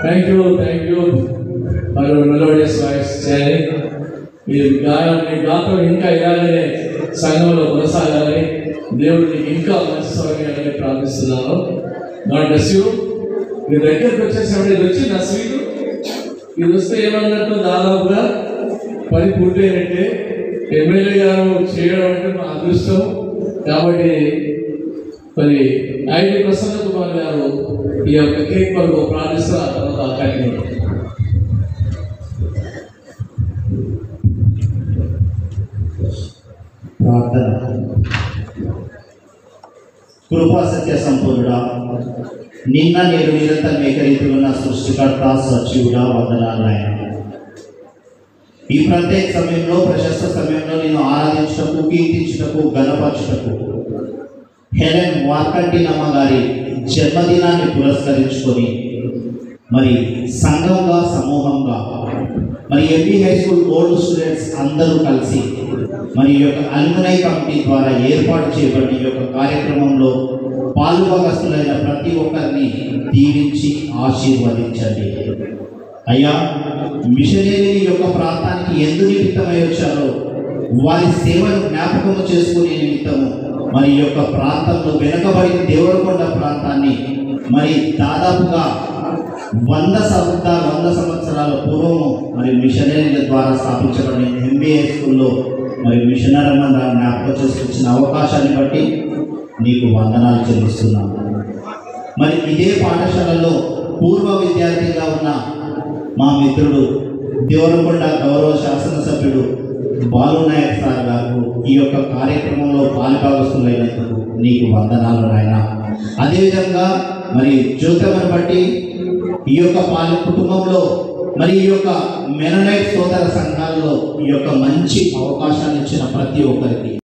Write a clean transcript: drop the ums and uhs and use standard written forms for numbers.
Thank you for your melodious voice, Jerry. ఈ గాతో ఇంకా ఇలాగనే సంఘంలో కొనసాగాలని దేవుడిని ఇంకా మంచి సౌకర్యాలని ప్రార్థిస్తున్నాను. God bless you. మీ దగ్గరికి వచ్చేసినప్పుడు ఇది వచ్చి నా స్వీట్ ఇది వస్తే ఏమన్నట్టు దాదాపుగా 10 పూర్తయినట్టే. ఎమ్మెల్యే గారు చేయడం అంటే మా అదృష్టం. కాబట్టి మరి ఐడి ప్రసన్న కుమార్ గారు ఈ యొక్క కేక్ వరకు ప్రార్థిస్తూ ఆ తర్వాత కార్యక్రమం. ప్రార్థన. కృపా సత్య సంపూర్ణుడా, నిన్న నేడు నిరంతరం ఏకరీతిలో ఉన్న సృష్టికర్త సజీవుడా వందనాలు నాయన. ఈ ప్రత్యేక సమయంలో ప్రశస్త సమయంలో నేను ఆరాధించటకు, కీర్తించటకు, గణపరచటకు హెలెన్ వార్కంటినమ్మ గారి జన్మదినాన్ని పురస్కరించుకొని మరి సంఘంగా సమూహంగా మరి MP high school old students అందరూ కలిసి మరి ఈ యొక్క అల్యుమినై కమిటీ ద్వారా ఏర్పాటు చేయబడిన ఈ యొక్క కార్యక్రమంలో పాలుభాగస్తులైన ప్రతి ఒక్కరిని దీవించి ఆశీర్వదించండి. అయ్యా, మిషనరీ యొక్క ప్రాంతానికి ఎందు నిమిత్తమై వచ్చారో వారి సేవను జ్ఞాపకము చేసుకునే నిమిత్తము మరి ఈ యొక్క ప్రాంతంలో వెనుకబడిన దేవరకొండ ప్రాంతాన్ని మరి దాదాపుగా 100 సంవత్సరాల పూర్వము మరి మిషనరీల ద్వారా స్థాపించబడిన MBA స్కూల్లో మరి మిషనరీ మందిరాన్ని జ్ఞాపకం చేసుకొచ్చిన అవకాశాన్ని బట్టి నీకు వందనాలు చెల్లిస్తున్నాను. మరి ఇదే పాఠశాలలో పూర్వ విద్యార్థిగా ఉన్న మా మిత్రుడు దేవరకొండ గౌరవ శాసనసభ్యుడు బాలు నాయక్ సార్ గారు ఈ యొక్క కార్యక్రమంలో పాలుభాగస్తులైనందుకు నీకు వందనాలు నాయన. అదేవిధంగా మరి జ్యోతమని బట్టి ఈ యొక్క కుటుంబంలో మరి ఈ యొక్క మెననైట్ సోదర సంఘాల్లో ఈ యొక్క మంచి అవకాశాన్ని ఇచ్చిన ప్రతి ఒక్కరికి